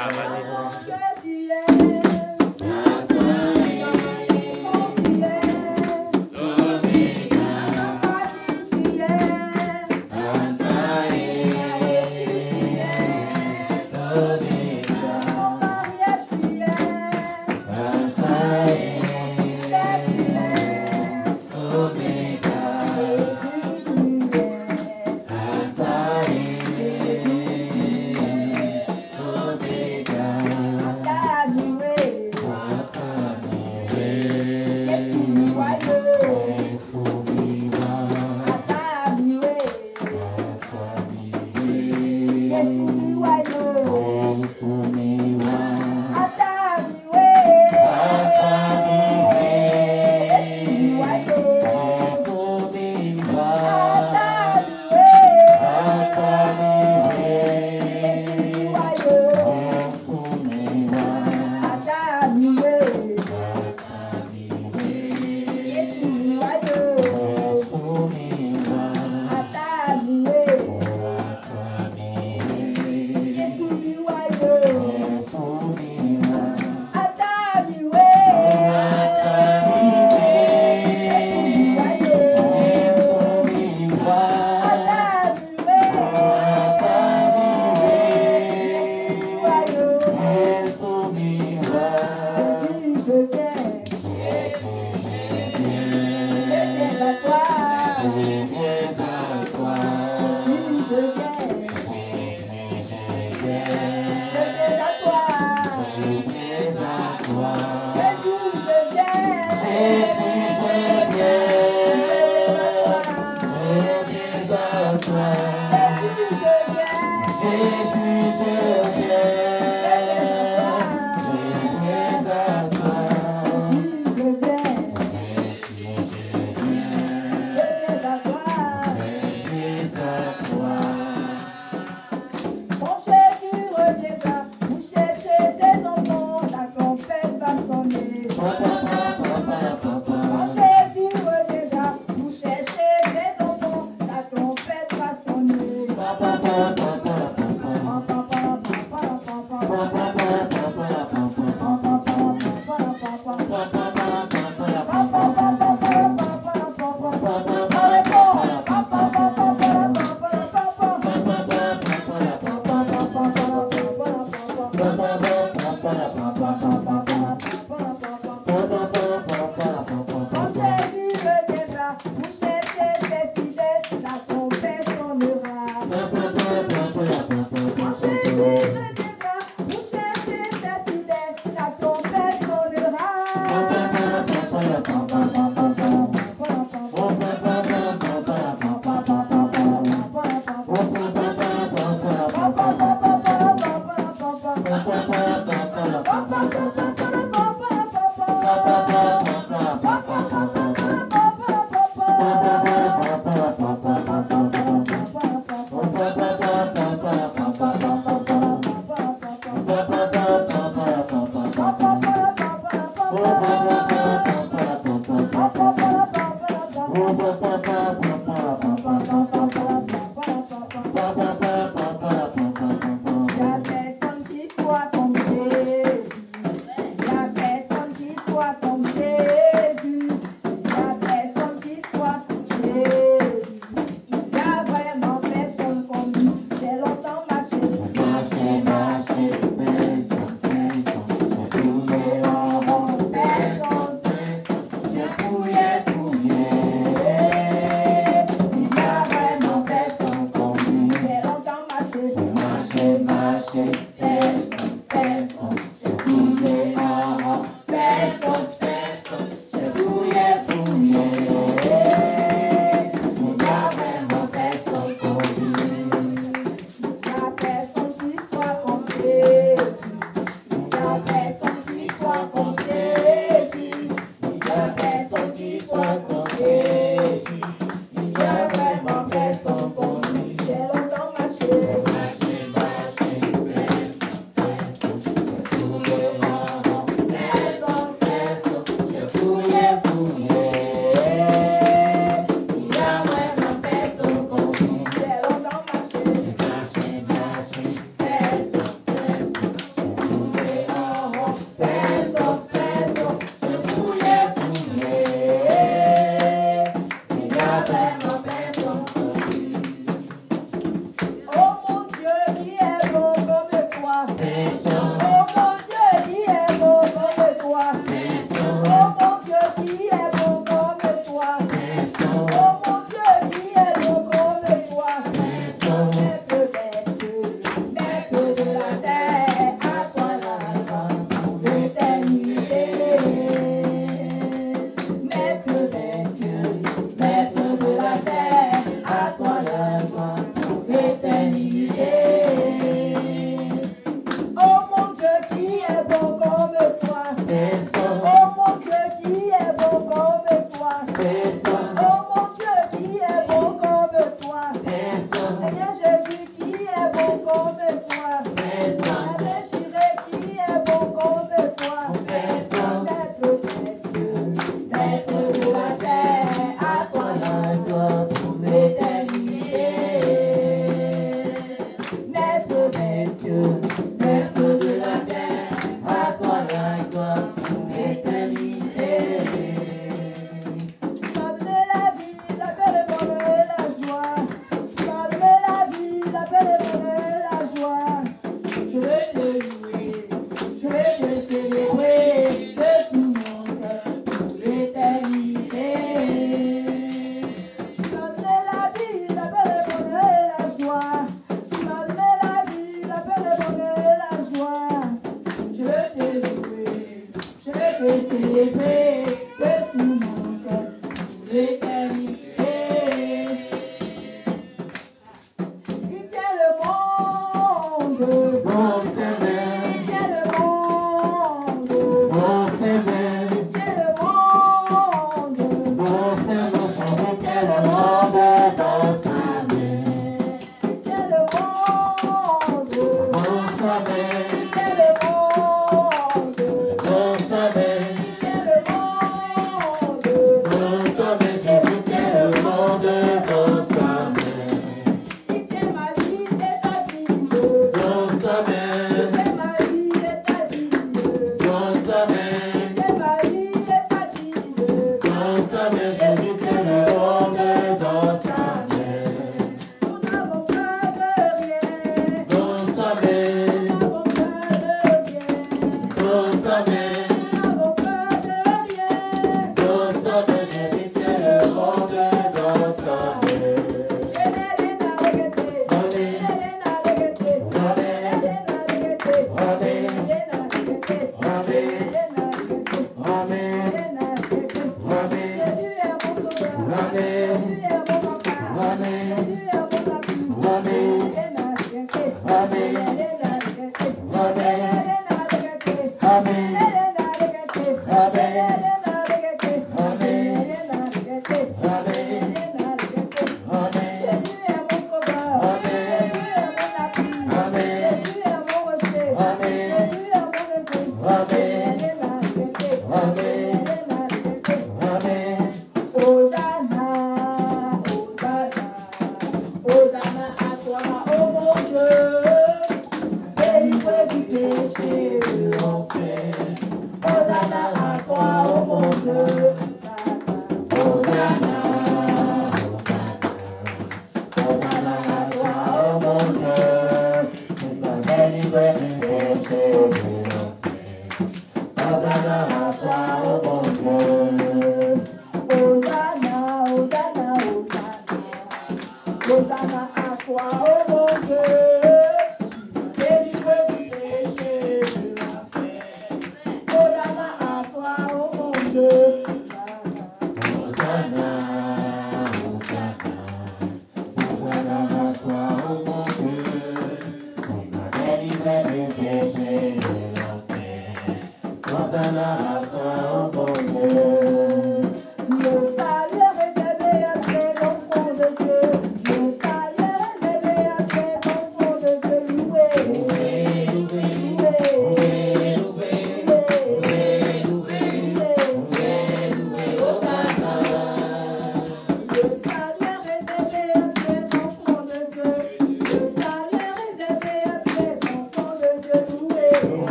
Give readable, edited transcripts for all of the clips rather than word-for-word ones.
Ah, vas-y.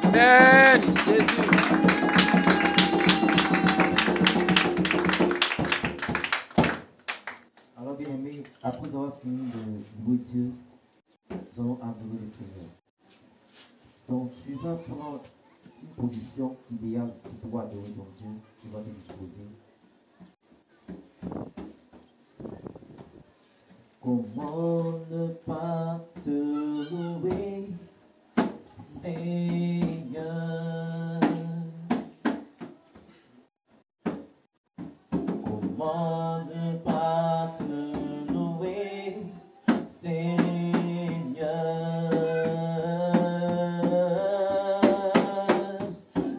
Amen. Jésus. Alors, bien aimé, après avoir fini de louer Dieu, nous allons adorer le Seigneur. Donc, tu vas prendre une position idéale pour pouvoir adorer ton Dieu. Tu vas te disposer. Comment ne pas te louer, Seigneur? Comment ne pas te louer, Seigneur?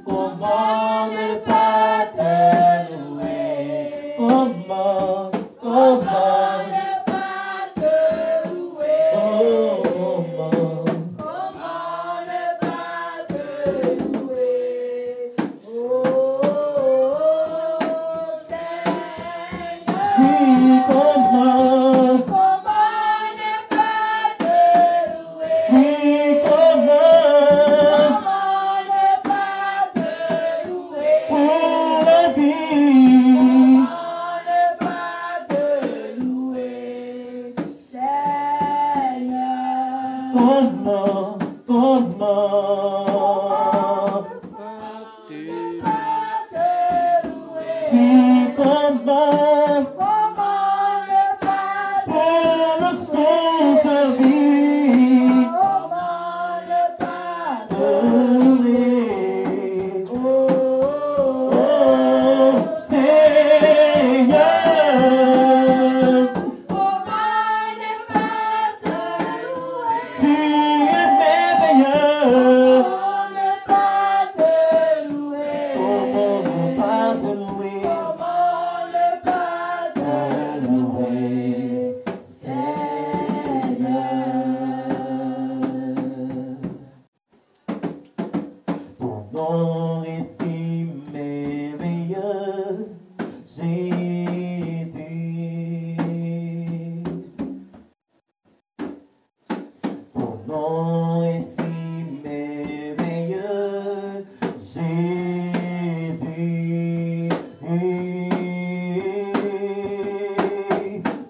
Comment ne pas te louer? Comment ne pas te louer? Oh, comment ne pas te louer? Oh, Seigneur. Oui, comment ne pas te louer? Oui, comment ne pas te louer? Pour la vie. Comment ne pas te louer, Seigneur? Comment ne pas te louer? Oui, comment ne pas pour le son de vie? Comment ne pas te louer? Oh, Seigneur. Comment ne pas te louer? Tu es merveilleux. Comment ne pas te louer? Comment ne pas te louer? Comment ne pas te louer, Seigneur? Ton nom est si merveilleux, Jésus. Ton nom est si merveilleux, Jésus.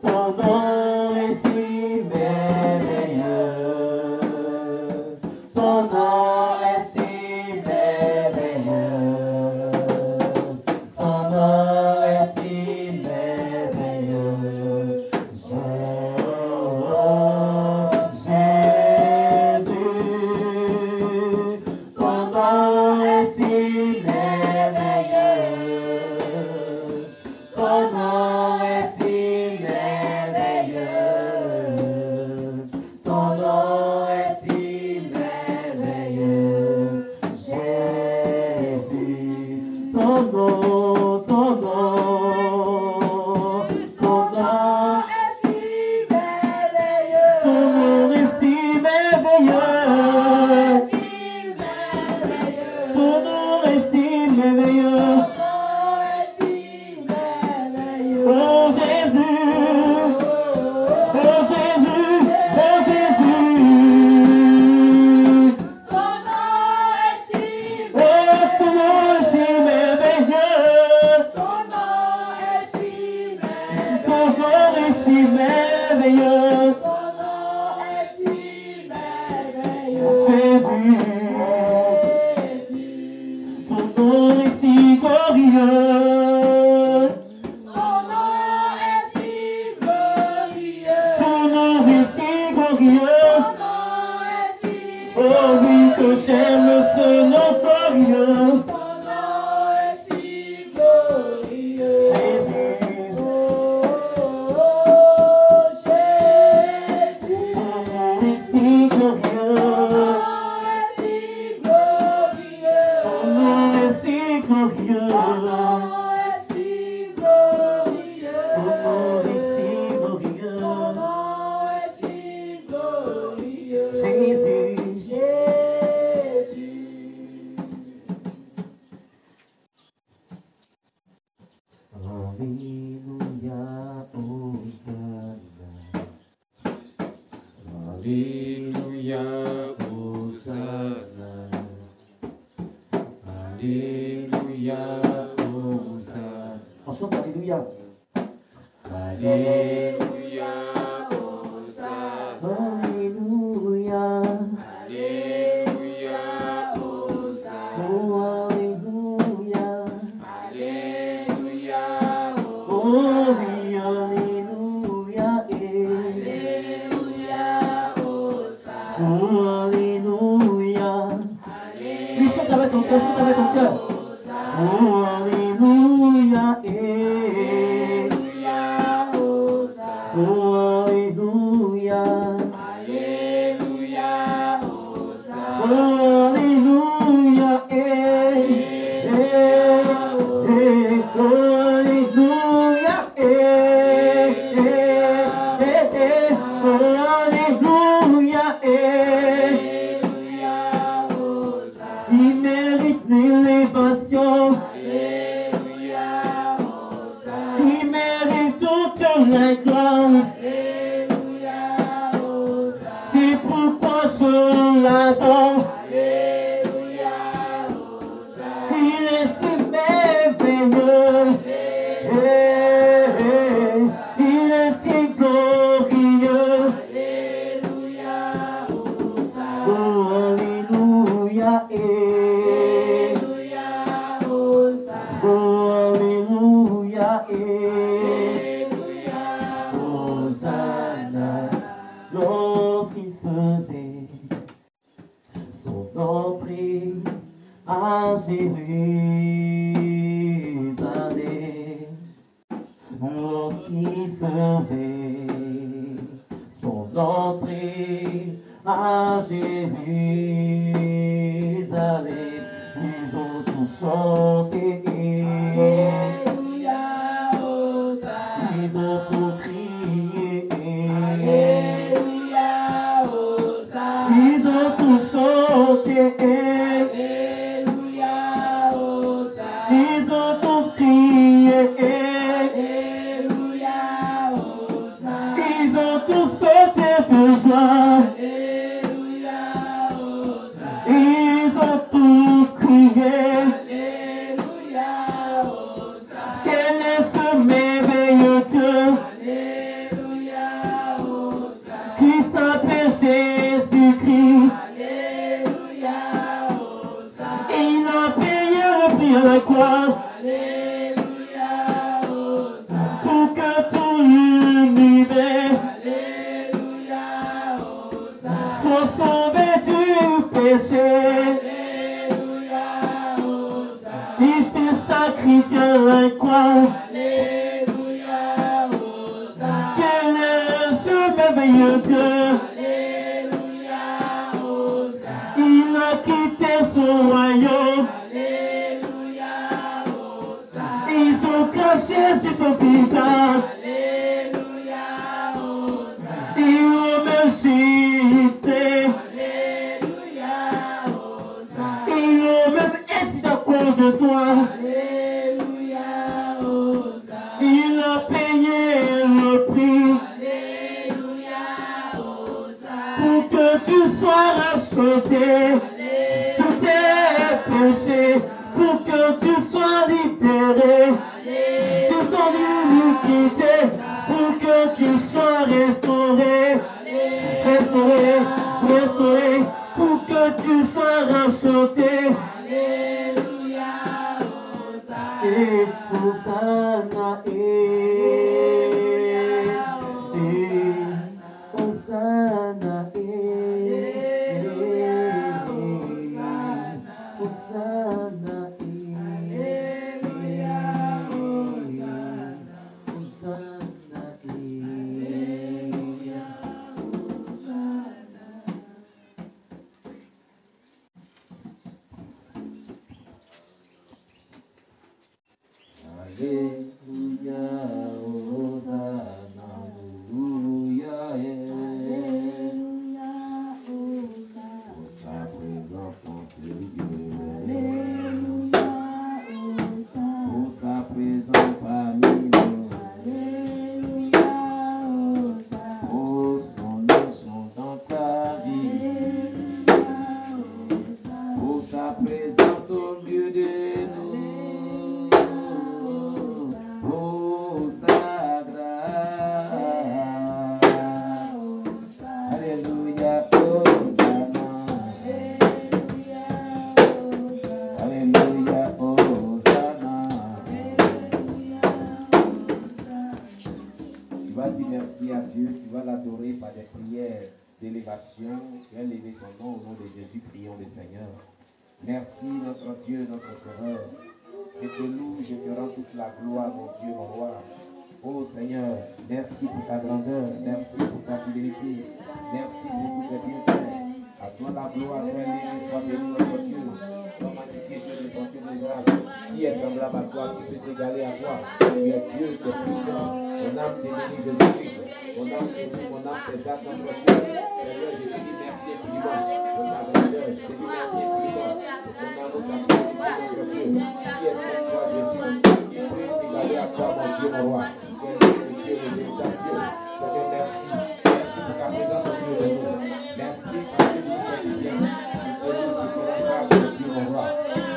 Ton nom est si merveilleux. Ton nom est si merveilleux. Ton nom est si merveilleux. Jésus. Ton nom est si merveilleux. Ton nom est si merveilleux. Ton nom est si merveilleux, Jésus. Ton nom, ton nom, ton nom est si merveilleux. Ton nom est si merveilleux. Ton nom est si merveilleux. Oh Jésus, oh Jésus, oh Jésus. Ton nom est si merveilleux. Ton nom est si merveilleux. Ton nom est si merveilleux. Ton nom est si merveilleux. Ton nom est si merveilleux. Jésus. Ton nom est si glorieux. Ton nom est si glorieux. Ton nom est si glorieux. Ton nom est si glorieux. Oh oui, que j'aime ce nom glorieux. Ton nom est si glorieux. Jésus. Oh, Jésus. Ton nom est si glorieux. Ton nom est si glorieux. Ton nom est si glorieux. Ton nom est si glorieux. Ton nom est si glorieux. Jésus, Jésus. Alléluia, Hosanna. Alléluia, Hosanna. Alléluia, Hosanna. On chante Alléluia. Alléluia, Hosanna. Alléluia. Alléluia, Hosanna. Oh, Alléluia. Alléluia, Oh, oui, Alléluia. Alléluia, Hosanna. Oh, Alléluia. Oui, chante avec ton cœur, chante avec ton cœur. Oh, Alléluia. Alléluia, Hosanna. Oh, Alléluia. Alléluia, Hosanna. Oh, Alléluia. Il mérite l'élévation. Alléluia, Hosanna. Il mérite toute la gloire. Alléluia, Hosanna. C'est pourquoi je l'adore. Alléluia, Hosanna. Il est si merveilleux. Il est si glorieux. Alléluia, Hosanna. Oh, Alléluia. Alléluia, Hosanna. Oh, Alléluia. Alléluia, Hosanna. Lorsqu'il faisait son entrée à Jérusalem, lorsqu'il faisait son entrée à Jérusalem, ils ont tous chanté. Alléluia, Hosanna. Ils ont tous crié. Alléluia, Hosanna. Ils ont tous chanté. Alléluia, Hosanna. Ils ont tous crié. Alléluia, Hosanna. Ils ont tous sauté de joie. Alléluia, Hosanna. Ils ont tous crié. Alléluia, Hosanna. Quel est ce merveilleux Dieu Alléluia, Hosanna. qui s'appelle Jésus-Christ? Alléluia, Hosanna. Il a payé le prix à la croix Alléluia, Hosanna. pour que tout l'univers Alléluia, Hosanna. soit sauvé du péché. Alléluia, Hosanna. Il s'est sacrifié à la croix. Alléluia, Hosanna. Quel est ce merveilleux Dieu? Alléluia, Hosanna. Il a quitté son royaume. Alléluia, Hosanna. Ils ont craché sur son visage. Alléluia, Hosanna. Ils l'ont même giflé. Alléluia, Hosanna. Ils l'ont même excité à cause de toi. Alléluia, Hosanna. Il a payé le prix Alléluia, Hosanna. pour que tu sois racheté. Tous tes péchés, pour que tu sois libéré. De ton iniquité, pour que tu sois restauré. Restauré, restauré, pour que tu sois racheté. Alléluia, Hosanna. Et Hosanna, Hosanna, Hosanna, Alléluia, Hosanna, Alléluia, pour sa présence dans ce lieu, pour sa présence parmi nous, pour son action dans ta vie, pour sa présence présence au milieu de nous. Oh, sa grâce. Alléluia, Hosanna. Alléluia, Hosanna. Tu vas dire merci à Dieu, tu vas l'adorer par des prières d'élévation. Tu vas élever son nom au nom de Jésus, prions le Seigneur. Merci notre Dieu, notre Sauveur. Je te loue, je te rends toute la gloire, mon Dieu, mon roi. Oh Seigneur, merci pour ta grandeur, merci pour ta fidélité, merci pour tous tes bienfaits. À toi la gloire, sois élevé, sois béni notre Dieu. Sois magnifié, Dieu de ton Dieu de grâce. Qui est semblable à toi, qui peut s'égaler à toi? Tu es Dieu, tu es puissant. Mon âme t'est bénie, Jésus-Christ. Mon âme t'est bénie, mon âme t'exalte notre Dieu. Seigneur, je te dis merci infiniment pour ta grandeur. Je te dis merci infiniment pour ton amour, ta fidélité, notre Dieu. Qui est comme toi, Jésus? Qui peut s'égaler à toi, mon Dieu, mon roi? Tu es le Dieu, le véritable Dieu. Seigneur, merci. Merci pour ta présence au milieu de nous. Merci parce que nous sommes bien. Je te rends grâce, mon Dieu, mon roi.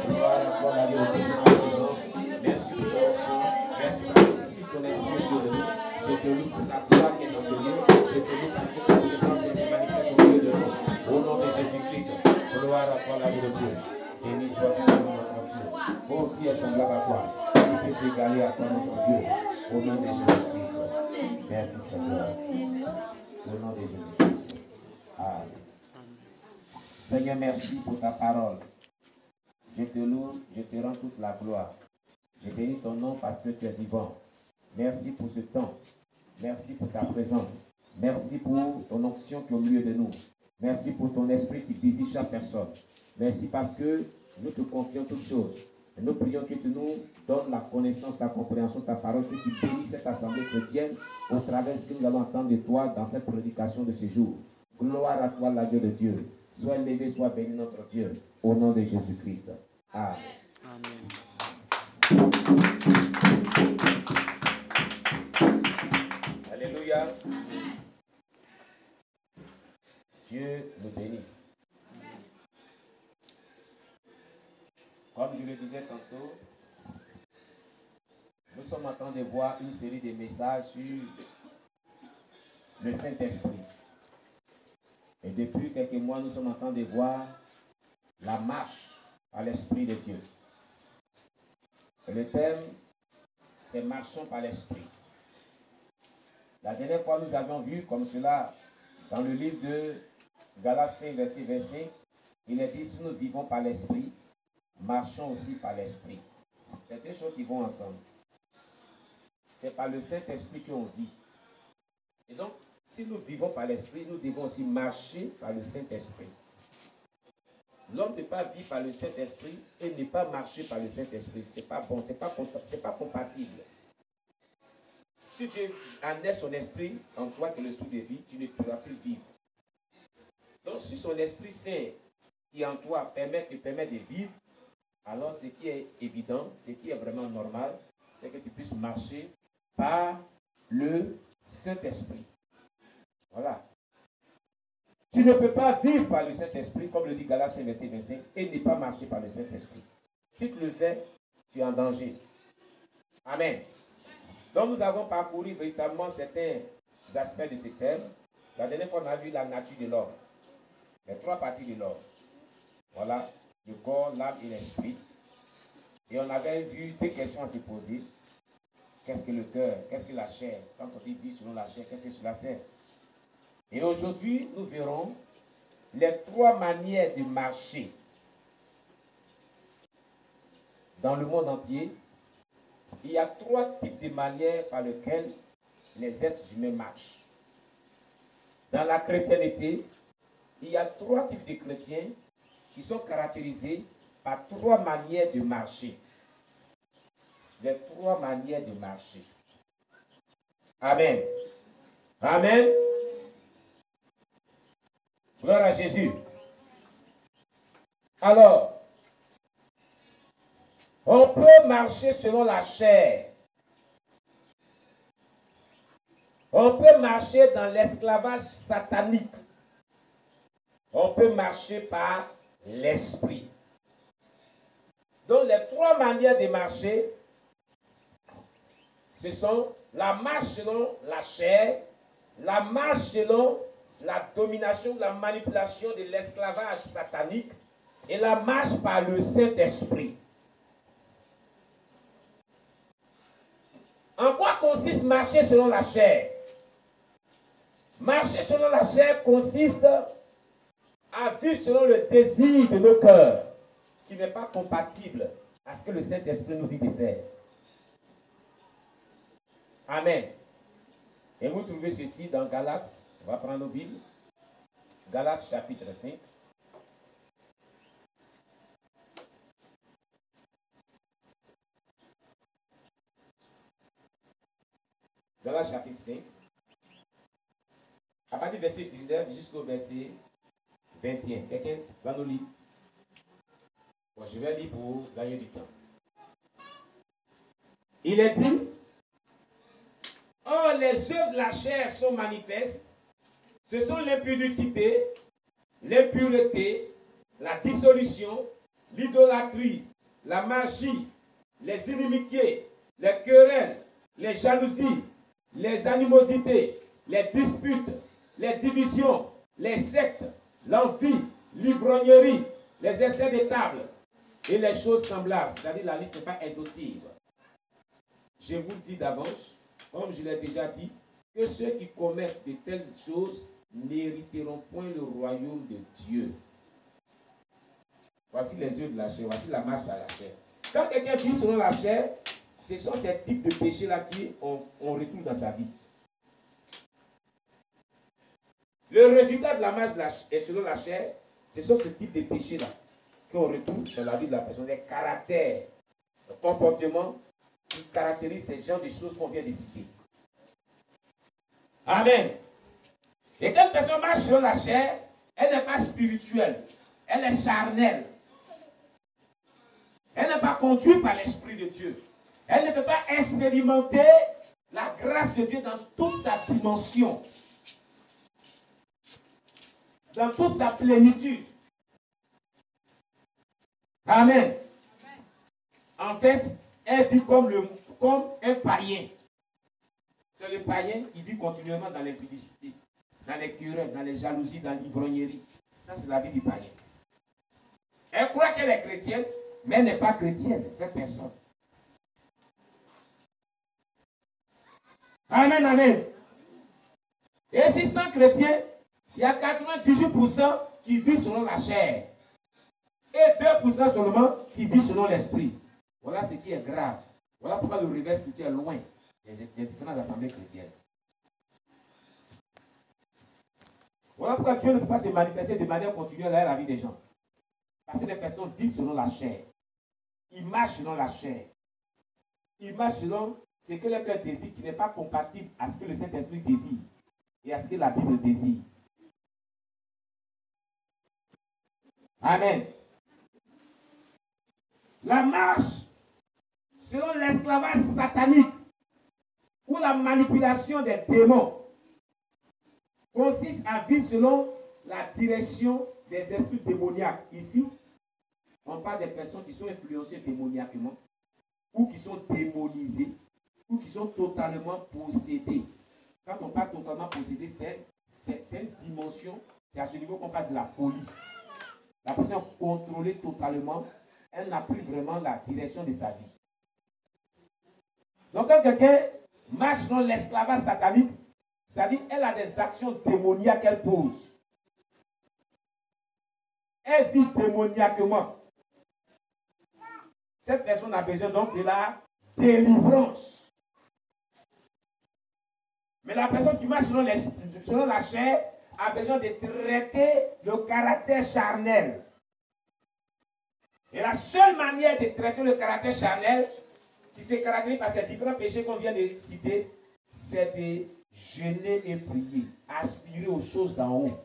Gloire à toi, la Dieu, de ta présence. Merci pour ton action. Merci parce que ici ton esprit est au milieu de nous. Je te loue pour ta gloire qui est dans ce lieu. Je te loue parce que ta présence est manifeste au milieu de nous. Au nom de Jésus-Christ, gloire à toi, la vie de Dieu. Béni soit-tu dans notre Dieu. Oh, qui est semblable à toi? Qui peut s'égaler à toi, notre Dieu? Au nom de Jésus-Christ. Merci, Seigneur. Au nom de Jésus-Christ. Amen. Seigneur, merci pour ta parole. Je te loue, je te rends toute la gloire. Je bénis ton nom parce que tu es vivant. Merci pour ce temps. Merci pour ta présence. Merci pour ton onction qui est au milieu de nous. Merci pour ton esprit qui visite chaque personne. Merci parce que nous te confions toutes choses. Et nous prions que tu nous donnes la connaissance, la compréhension de ta parole, que tu bénisses cette assemblée chrétienne au travers de ce que nous allons entendre de toi dans cette prédication de ce jour. Gloire à toi, la Dieu de Dieu. Sois élevé, sois béni notre Dieu. Au nom de Jésus-Christ. Amen. Amen. Alléluia. Dieu nous bénisse. Comme je le disais tantôt, nous sommes en train de voir une série de messages sur le Saint-Esprit. Et depuis quelques mois, nous sommes en train de voir la marche par l'Esprit de Dieu. Et le thème, c'est marchons par l'Esprit. La dernière fois, nous avions vu comme cela dans le livre de Galates 5, verset 25, il est dit, si nous vivons par l'Esprit, marchons aussi par l'Esprit. C'est deux choses qui vont ensemble. C'est par le Saint-Esprit qu'on vit. Et donc, si nous vivons par l'Esprit, nous devons aussi marcher par le Saint-Esprit. L'homme ne peut pas vivre par le Saint-Esprit et ne pas marcher par le Saint-Esprit. Ce n'est pas bon, ce n'est pas compatible. Si Dieu en son esprit en toi que le souffle de vie, tu ne pourras plus vivre. Donc, si son Esprit Saint qui en toi te permet de vivre, alors ce qui est évident, ce qui est vraiment normal, c'est que tu puisses marcher par le Saint-Esprit. Voilà. Tu ne peux pas vivre par le Saint-Esprit, comme le dit Galates 5, verset 25, et ne pas marcher par le Saint-Esprit. Si tu le fais, tu es en danger. Amen. Donc nous avons parcouru véritablement certains aspects de ce thème. La dernière fois, on a vu la nature de l'homme. Les trois parties de l'homme. Voilà. Le corps, l'âme et l'esprit. Et on avait vu deux questions à se poser. Qu'est-ce que le cœur? Qu'est-ce que la chair? Quand on dit vie selon la chair, qu'est-ce que cela sert? Et aujourd'hui, nous verrons les trois manières de marcher dans le monde entier. Il y a trois types de manières par lesquelles les êtres humains marchent. Dans la chrétienté, il y a trois types de chrétiens qui sont caractérisés par trois manières de marcher. Les trois manières de marcher. Amen. Amen. Gloire à Jésus. Alors, on peut marcher selon la chair. On peut marcher dans l'esclavage satanique. On peut marcher par l'esprit. Donc les trois manières de marcher, ce sont la marche selon la chair, la marche selon la domination, la manipulation de l'esclavage satanique et la marche par le Saint-Esprit. En quoi consiste marcher selon la chair? Marcher selon la chair consiste à vivre selon le désir de nos cœurs, qui n'est pas compatible à ce que le Saint-Esprit nous dit de faire. Amen. Et vous trouvez ceci dans Galates. On va prendre nos Bibles. Galates chapitre 5. Galates chapitre 5. À partir du verset 19 jusqu'au verset 21. Quelqu'un va nous lire? Bon, je vais lire pour gagner du temps. Il est dit: or, les œuvres de la chair sont manifestes. Ce sont l'impudicité, l'impureté, la dissolution, l'idolâtrie, la magie, les inimitiés, les querelles, les jalousies, les animosités, les disputes, les divisions, les sectes, l'envie, l'ivrognerie, les excès de table et les choses semblables. C'est-à-dire la liste n'est pas exhaustive. Je vous le dis d'avance, comme je l'ai déjà dit, que ceux qui commettent de telles choses n'hériteront point le royaume de Dieu. Voici les œuvres de la chair, voici la marche par la chair. Quand quelqu'un vit selon la chair, ce sont ces types de péchés-là qu'on retrouve dans sa vie. Le résultat de la marche selon la chair, ce sont ce type de péchés-là qu'on retrouve dans la vie de la personne. Les caractères, le comportement qui caractérise ces genres de choses qu'on vient de citer. Amen. Et quand une personne marche selon la chair, elle n'est pas spirituelle, elle est charnelle. Elle n'est pas conduite par l'Esprit de Dieu. Elle ne peut pas expérimenter la grâce de Dieu dans toute sa dimension, dans toute sa plénitude. Amen. En fait, elle vit comme un païen. C'est le païen qui vit continuellement dans l'impudicité, dans les querelles, dans les jalousies, dans l'ivrognerie. Ça, c'est la vie du païen. Elle croit qu'elle est chrétienne, mais elle n'est pas chrétienne, cette personne. Amen, amen. Et si 100 chrétiens, il y a 98% qui vivent selon la chair. Et 2% seulement qui vivent selon l'esprit. Voilà ce qui est grave. Voilà pourquoi le réveil spirituel est loin des différentes assemblées chrétiennes. Voilà pourquoi Dieu ne peut pas se manifester de manière continuelle dans la vie des gens. Parce que les personnes vivent selon la chair. Ils marchent selon la chair. Ils marchent selon ce que le cœur désire, qui n'est pas compatible à ce que le Saint-Esprit désire et à ce que la Bible désire. Amen. La marche selon l'esclavage satanique ou la manipulation des démons consiste à vivre selon la direction des esprits démoniaques. Ici, on parle des personnes qui sont influencées démoniaquement ou qui sont démonisées ou qui sont totalement possédées. Quand on parle totalement possédé, c'est une dimension, c'est à ce niveau qu'on parle de la folie. La personne est contrôlée totalement, elle n'a plus vraiment la direction de sa vie. Donc quand quelqu'un marche dans l'esclavage satanique, c'est-à-dire elle a des actions démoniaques qu'elle pose. Elle vit démoniaquement. Cette personne a besoin donc de la délivrance. Mais la personne qui marche selon la chair a besoin de traiter le caractère charnel. Et la seule manière de traiter le caractère charnel, qui se caractérise par ces différents péchés qu'on vient de citer, c'est de jeûner et prier, aspirer aux choses d'en haut.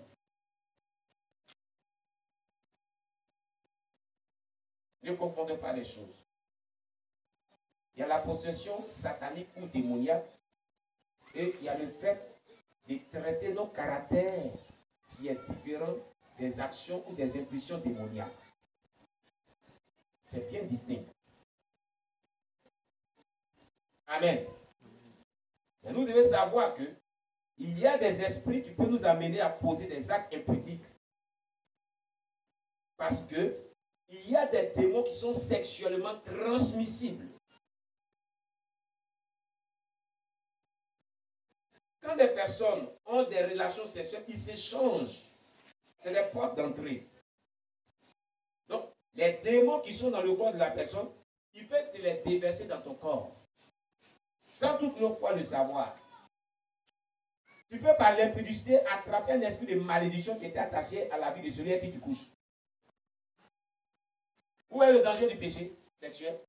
Ne confondez pas les choses. Il y a la possession satanique ou démoniaque et il y a le fait de traiter nos caractères qui est différent des actions ou des impulsions démoniaques. C'est bien distinct. Amen. Mais nous devons savoir que il y a des esprits qui peuvent nous amener à poser des actes impudiques. Parce que il y a des démons qui sont sexuellement transmissibles. Quand des personnes ont des relations sexuelles, ils s'échangent. C'est des portes d'entrée. Donc, les démons qui sont dans le corps de la personne, ils peuvent te les déverser dans ton corps. Sans toutefois le savoir. Tu peux par l'impudicité attraper un esprit de malédiction qui était attaché à la vie de celui avec qui tu couches. Où est le danger du péché sexuel?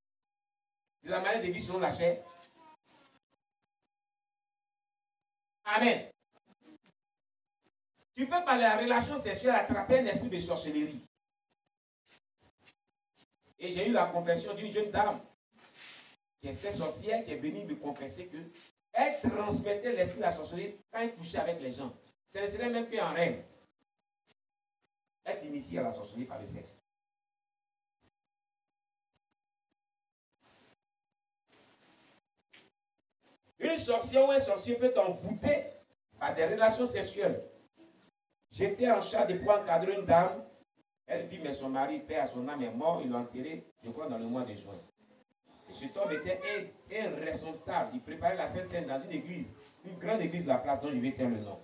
De la maladie de vie selon la chair. Amen. Tu peux par la relation sexuelle attraper un esprit de sorcellerie. Et j'ai eu la confession d'une jeune dame qui était sorcière, qui est venue me confesser que elle transmettait l'esprit de la sorcellerie quand elle couchait avec les gens. Ce ne serait même qu'un rêve. Elle t'initie à la sorcellerie par le sexe. Une sorcière ou un sorcier peut t'envoûter par des relations sexuelles. J'étais en charge de pouvoir encadrer une dame. Elle vit, mais son mari, père à son âme, est mort. Il l'a enterré, je crois, dans le mois de juin. Et cet homme était irresponsable. Il préparait la Sainte Seine dans une église, une grande église de la place dont je vais taire le nom.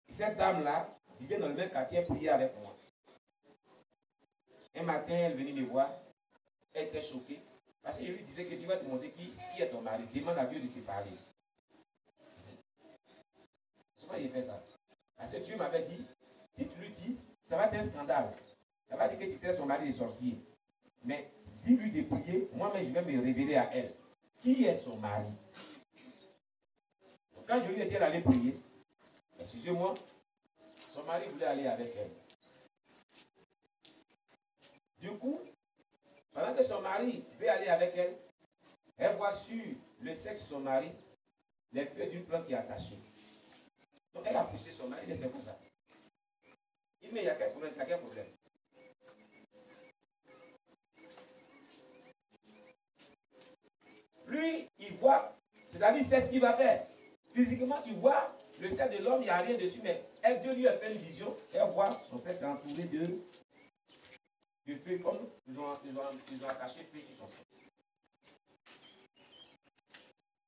Et cette dame-là vivait dans le même quartier, elle priait avec moi. Un matin, elle venait me voir. Elle était choquée. Parce que je lui disais que tu vas te montrer qui est ton mari. Demande à Dieu de te parler. C'est pourquoi il fait ça. Parce que Dieu m'avait dit, si tu lui dis, ça va être un scandale. Ça va dire que tu étais son mari de sorcier. Mais dis-lui de prier, moi-même je vais me révéler à elle. Qui est son mari? Donc, quand je lui ai dit d'aller prier, excusez-moi, son mari voulait aller avec elle. Du coup, pendant que son mari veut aller avec elle, elle voit sur le sexe de son mari les feuilles d'une plante qui est attachée. Donc elle a poussé son mari, et c'est pour ça. Il dit, mais il y a quel problème? Il y a quel problème? Lui, il voit, c'est-à-dire il sait ce qu'il va faire. Physiquement, tu vois, le sexe de l'homme, il n'y a rien dessus, mais elle, Dieu lui a fait une vision, elle voit son sexe entouré de feuilles comme ils ont attaché feuilles sur son sexe.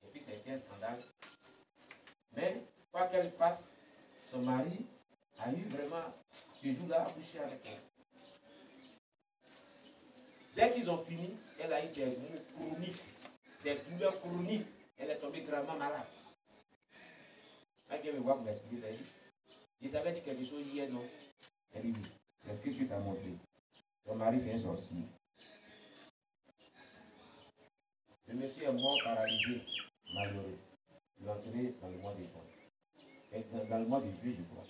Et puis c'était un scandale. Mais, quoi qu'elle fasse, son mari a eu vraiment ce jour-là à coucher avec elle. Dès qu'ils ont fini, elle a eu des maux chroniques, des douleurs chroniques. Elle est tombée gravement malade. Elle vient me voir pour m'expliquer ça. Je t'avais dit quelque chose hier, non? Elle dit oui. C'est ce que tu t'as montré. Ton mari, c'est un sorcier. Le monsieur est mort paralysé, malheureux. Il l'a enterré dans le mois de juin. Et dans le mois de juillet, je crois.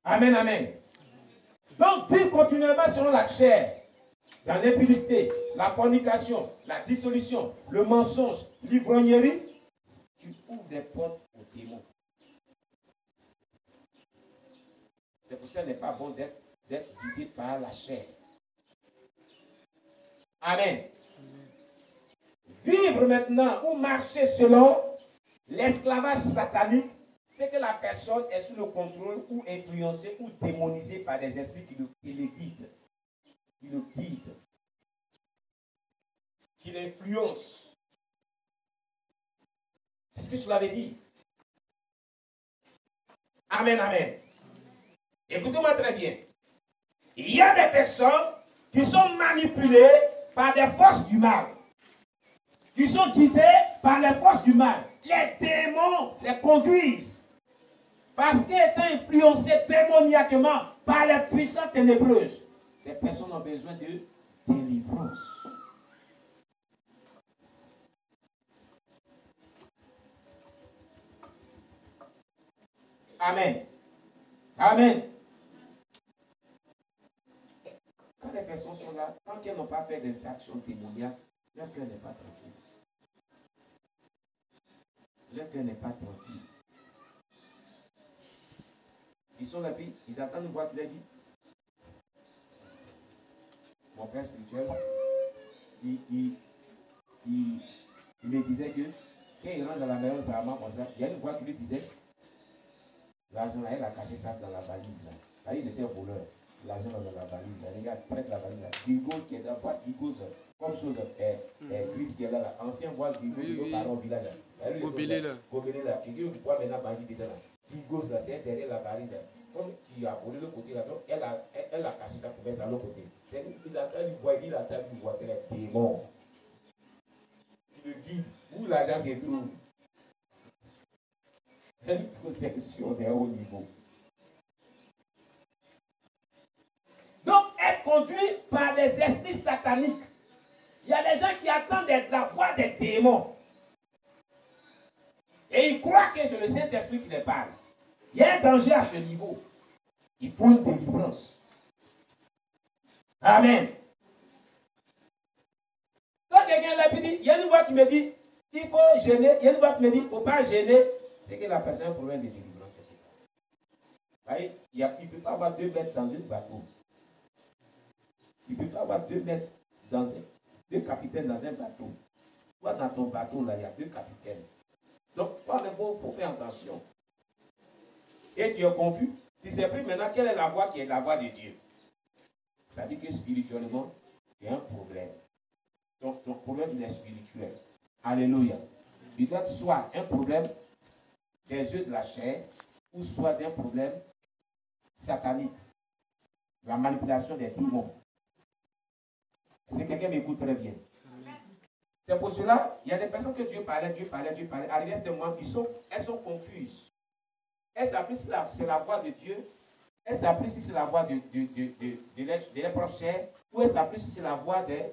Amen, amen. Donc, vivre continuellement selon la chair, dans l'impudicité, la fornication, la dissolution, le mensonge, l'ivrognerie, tu ouvres des portes aux démons. C'est pour ça qu'il n'est pas bon d'être guidé par la chair. Amen. Vivre maintenant ou marcher selon l'esclavage satanique, c'est que la personne est sous le contrôle ou influencée ou démonisée par des esprits qui le guident. Qui le guident. Qui l'influencent. C'est ce que cela veut dire. Amen, amen. Écoutez-moi très bien. Il y a des personnes qui sont manipulées par des forces du mal. Qui sont guidées par les forces du mal. Les démons les conduisent. Parce qu'étant influencées démoniaquement par les puissances ténébreuses, ces personnes ont besoin de délivrance. Amen. Amen. Quand les personnes sont là, tant qu'elles n'ont pas fait des actions démoniaques, leur cœur n'est pas tranquille. Leur cœur n'est pas tranquille. Ils sont là, puis ils attendent une voix qui leur dit. Mon père spirituel, il me disait que quand il rentre dans la maison de sa maman comme ça, il y a une voix qui lui disait l'argent là, elle a caché ça dans la valise là. Là, il était un voleur. L'argent dans la valise là. Les gars, prête la valise là. Gigos qui est là, pas Gigos, comme chose, Chris qui est là, ancien voix Gigos, par au village là. Gobelé là. Gobelé là. Quelqu'un qui voit maintenant bandit dedans là. Gigos là, c'est derrière la valise là. Comme tu as volé le côté là, donc elle a caché ça pour mettre ça à l'autre côté. Il attend une voix, il attend une voix, c'est les démons. Qui le guide, où l'argent se trouve. Une conception d'un haut niveau. Donc, être conduit par des esprits sataniques. Il y a des gens qui attendent la voix des démons. Et ils croient que c'est le Saint-Esprit qui les parle. Il y a un danger à ce niveau. Il faut une délivrance. Amen. Quand quelqu'un l'a dit, il y a une voix qui me dit, il faut gêner. Il y a une voix qui me dit, il ne faut pas gêner. C'est que la personne a un problème de délivrance. Vous voyez, il ne peut pas avoir 2 mètres dans une bateau. Il ne peut pas avoir 2 mètres dans deux capitaines dans un bateau. Toi, dans ton bateau, là, il y a 2 capitaines. Donc, toi, il faut faire attention. Et tu es confus. Tu ne sais plus maintenant quelle est la voix qui est la voix de Dieu. C'est-à-dire que spirituellement, tu as un problème. Donc, ton problème, il est spirituel. Alléluia. Il doit être soit un problème des yeux de la chair, ou soit d'un problème satanique. La manipulation des démons. Est-ce que quelqu'un m'écoute très bien? C'est pour cela, il y a des personnes que Dieu parlait. Arrivé à ce moment, elles sont confuses. Elles s'appuient si c'est la voix de Dieu. Elles s'appuient si c'est la voix de leur propre chair. Ou elles s'appuient si c'est la voix de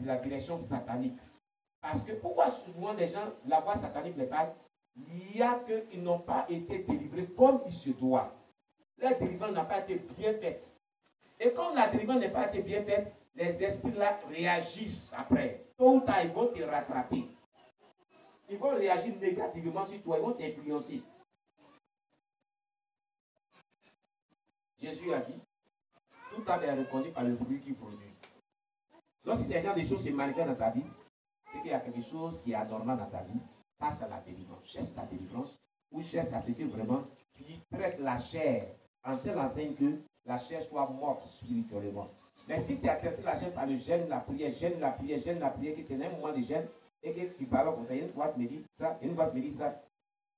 la direction satanique. Parce que pourquoi souvent les gens, la voix satanique les parle? Il y a qu'ils n'ont pas été délivrés comme il se doit. La délivrance n'a pas été bien faite. Et quand la délivrance n'a pas été bien faite, les esprits là réagissent après. Tôt ou tard, ils vont te rattraper. Ils vont réagir négativement sur toi, ils vont t'influencer. Jésus a dit, tout arbre est reconnu par le fruit qu'il produit. Lorsque ces genre de choses se manifestent dans ta vie, c'est qu'il y a quelque chose qui est anormal dans ta vie. Passe à la délivrance. Cherche ta délivrance ou cherche à ce que vraiment tu traites la chair en telle enseigne que la chair soit morte spirituellement. Mais si tu as traité la chair par le jeûne, la prière, que tu as un moment de jeûne et que tu parles comme ça, il y a une voix qui me dit ça, il y a une voix qui me dit ça.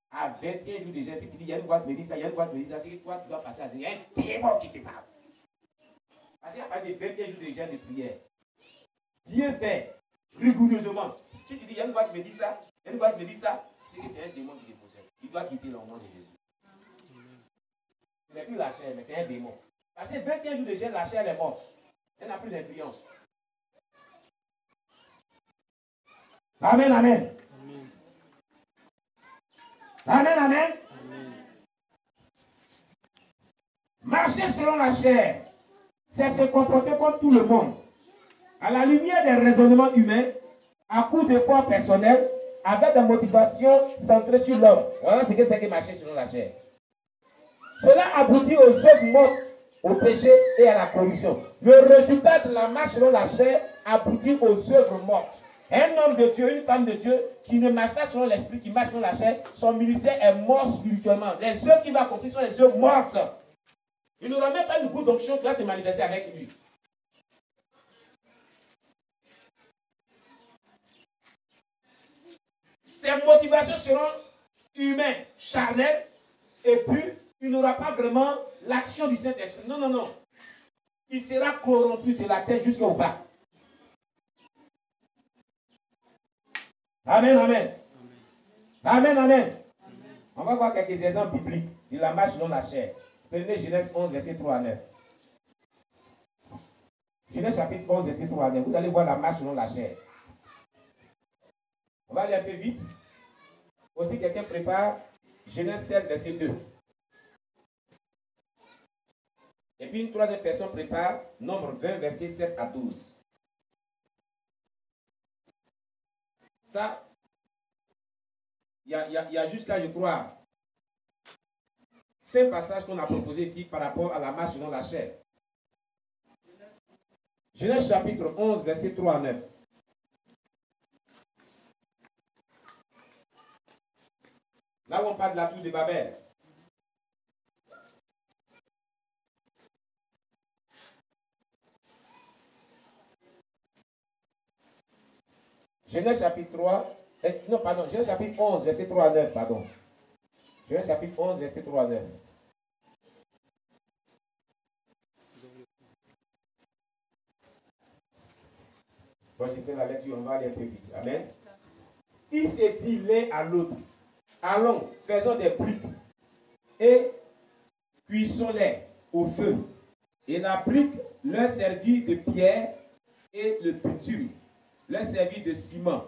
À 21 jours de jeûne, puis tu dis, il y a une voix qui me dit ça, il y a une voix qui me dit ça, c'est que toi tu dois passer à dire, il y a un démon qui te parle. Parce qu'il n'y a pas de 21 jours de jeûne de prière. Bien fait, rigoureusement. Si tu dis, il y a une voix qui me dit ça, il y a une voix qui me dit ça, c'est que c'est un démon qui te possède. Il doit quitter le nom de Jésus. Ce n'est plus la chair, mais c'est un démon. Parce que 21 jours de jeûne, la chair est morte. Elle n'a plus d'influence. Amen, amen. Amen, amen. Marcher selon la chair, c'est se comporter comme tout le monde. À la lumière des raisonnements humains, à coup d'efforts personnels, avec des motivations centrées sur l'homme. Voilà ce que c'est que marcher selon la chair. Cela aboutit aux œuvres mortes, au péché et à la corruption. Le résultat de la marche selon la chair aboutit aux œuvres mortes. Un homme de Dieu, une femme de Dieu, qui ne marche pas selon l'esprit, qui marche selon la chair, son ministère est mort spirituellement. Les œuvres qu'il va accomplir sont les œuvres mortes. Il n'aura même pas une goutte d'onction qui va se manifester avec lui. Ses motivations seront humaines, charnelles, et puis il n'aura pas vraiment l'action du Saint-Esprit. Non, non, non. Il sera corrompu de la tête jusqu'au bas. Amen, amen. Amen, amen. On va voir quelques exemples bibliques de la marche selon la chair. Prenez Genèse 11, verset 3 à 9. Genèse chapitre 11, verset 3 à 9. Vous allez voir la marche selon la chair. On va aller un peu vite. Aussi, quelqu'un prépare Genèse 16, verset 2. Et puis une troisième personne prépare Nombre 20, verset 7 à 12. Ça, il y a jusqu'à, je crois, 5 passages qu'on a proposés ici par rapport à la marche selon la chair. Genèse chapitre 11, versets 3 à 9. Là où on parle de la tour de Babel. Genèse chapitre 3, non, pardon, Genèse chapitre 11, verset 3 à 9, pardon. Genèse chapitre 11, verset 3 à 9. Bon, j'ai fait la lecture, on va aller un peu vite. Amen. Il s'est dit l'un à l'autre, allons, faisons des briques et cuisons-les au feu. Et la brique leur servit de pierre et le bitume leur servit de ciment.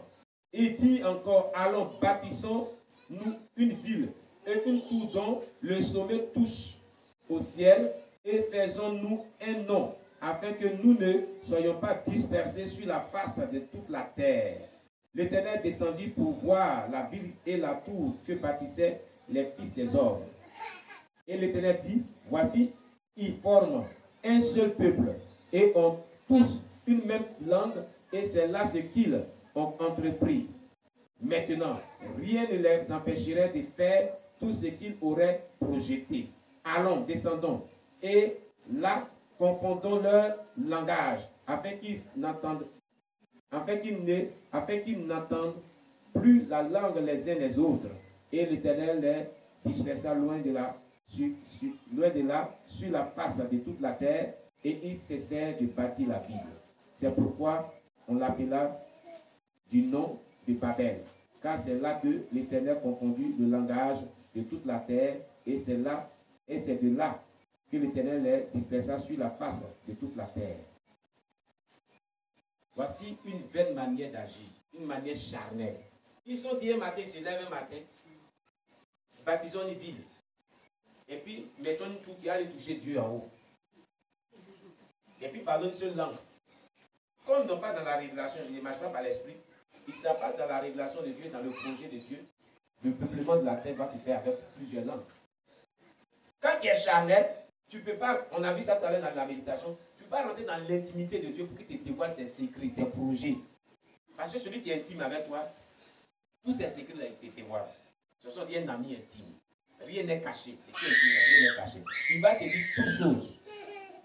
Il dit encore, allons, bâtissons-nous une ville et une tour dont le sommet touche au ciel et faisons-nous un nom, afin que nous ne soyons pas dispersés sur la face de toute la terre. L'Éternel descendit pour voir la ville et la tour que bâtissaient les fils des hommes. Et l'Éternel dit, voici, ils forment un seul peuple et ont tous une même langue, et c'est là ce qu'ils ont entrepris. Maintenant, rien ne les empêcherait de faire tout ce qu'ils auraient projeté. Allons, descendons, et là, confondons leur langage, afin qu'ils n'entendent plus la langue les uns les autres. Et l'Éternel les dispersa loin de là, sur la face de toute la terre, et ils cessèrent de bâtir la ville. C'est pourquoi on l'appela du nom de Babel, car c'est là que l'Éternel confondit le langage de toute la terre, et c'est de là que l'Éternel les dispersa sur la face de toute la terre. Voici une vaine manière d'agir, une manière charnelle. Ils sont dit un matin, se lèvent un matin, baptisons une ville, et puis mettons une tour qui allait toucher Dieu en haut. Et puis parlons une seule langue. Comme ils n'ont pas dans la révélation, ils ne marchent pas par l'esprit, ils ne savent pas dans la révélation de Dieu, dans le projet de Dieu, le peuplement de la terre va se faire avec plusieurs langues. Quand tu es charnel, tu ne peux pas, on a vu ça tout à l'heure dans la méditation, tu ne peux pas rentrer dans l'intimité de Dieu pour qu'il te dévoile ses secrets, ses projets. Parce que celui qui est intime avec toi, tous ses secrets, là, il te dévoile. Ce sont des amis intimes. Rien n'est caché. C'est qui est intime, rien n'est caché. Il va te dire toutes choses.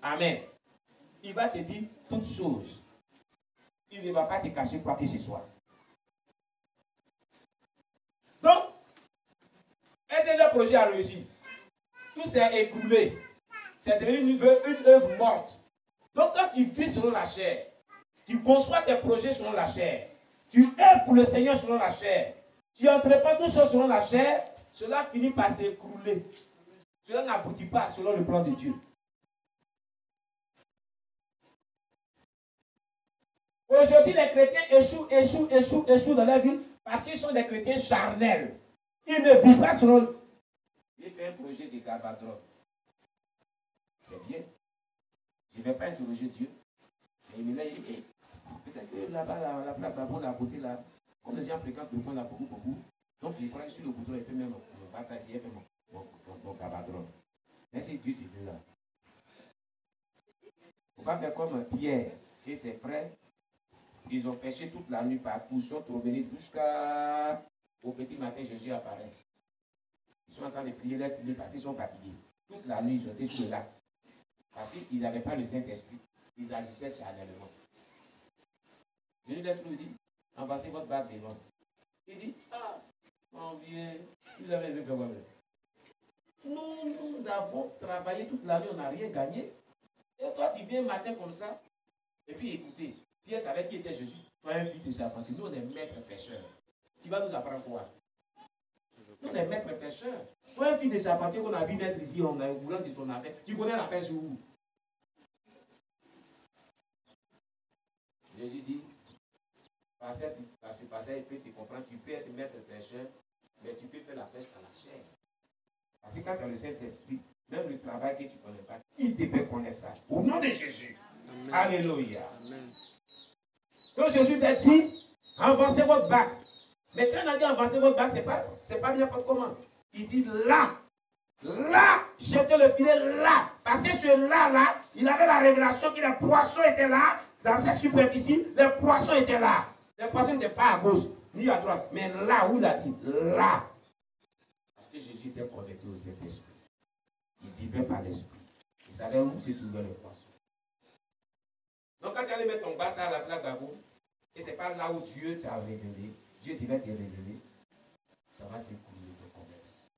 Amen. Il va te dire toutes choses. Il ne va pas te cacher quoi que ce soit. Donc, est-ce que le projet a réussi? Tout s'est écroulé. C'est devenu une œuvre morte. Donc, quand tu vis selon la chair, tu conçois tes projets selon la chair, tu œuvres pour le Seigneur selon la chair, tu entreprends toutes choses selon la chair, cela finit par s'écrouler. Cela n'aboutit pas selon le plan de Dieu. Aujourd'hui, les chrétiens échouent dans leur vie parce qu'ils sont des chrétiens charnels. Ils ne vivent pas selon... J'ai fait un projet de Gabadron. C'est bien. Je ne vais pas interroger Dieu. Mais il me dit, peut-être que là-bas, la beauté là, comme les gens fréquentent le point là beaucoup. Donc je crois que sur le bouton, il peut même passer mon Gabadron. Mais c'est Dieu qui veut là. Il ne faut pas faire comme Pierre et ses frères. Ils ont pêché toute la nuit partout, ils sont revenus jusqu'au petit matin, Jésus apparaît. Ils sont en train de prier parce qu'ils sont fatigués. Toute la nuit, ils étaient sur le lac. Parce qu'ils n'avaient pas le Saint-Esprit. Ils agissaient charnellement. Jésus leur dit, embrassez votre bague devant. Il dit, ah, mon vieux, il avait vu faire quoi? Nous avons travaillé toute la nuit, on n'a rien gagné. Et toi, tu viens un matin comme ça. Et puis écoutez, Pierre savait qui était Jésus. Toi, un fils de charpentier. Nous, on est maîtres pêcheurs. Tu vas nous apprendre quoi? Nous, on est maîtres pêcheurs. Toi, un fils de charpentier qu'on a vu d'être ici, on est au courant de ton affaire. Tu connais la pêche où? Jésus dit, par ce passage, il peut te comprendre, tu peux être maître pêcheur, mais tu peux faire la pêche par la chair. Parce que quand tu as le Saint-Esprit, même le travail que tu ne connais pas, il te fait connaître ça. Au nom de Jésus. Amen. Alléluia. Amen. Donc Jésus t'a dit, avancez votre bac. Mais quand on a dit avancez votre bac, c'est pas n'importe comment. Il dit là, jeté le filet là. Parce que ce là, il avait la révélation que les poissons étaient là. Dans cette superficie, les poissons étaient là. Les poissons n'étaient pas à gauche, ni à droite. Mais là, où il a dit? Là. Parce que Jésus était connecté au Saint-Esprit. Il vivait par l'Esprit. Il savait où se trouvaient les poissons. Donc quand tu allais mettre ton bâtard à la plaque d'abord, et ce n'est pas là où Dieu t'a révélé, Dieu devait te révéler, ça va s'écouler ton commerce.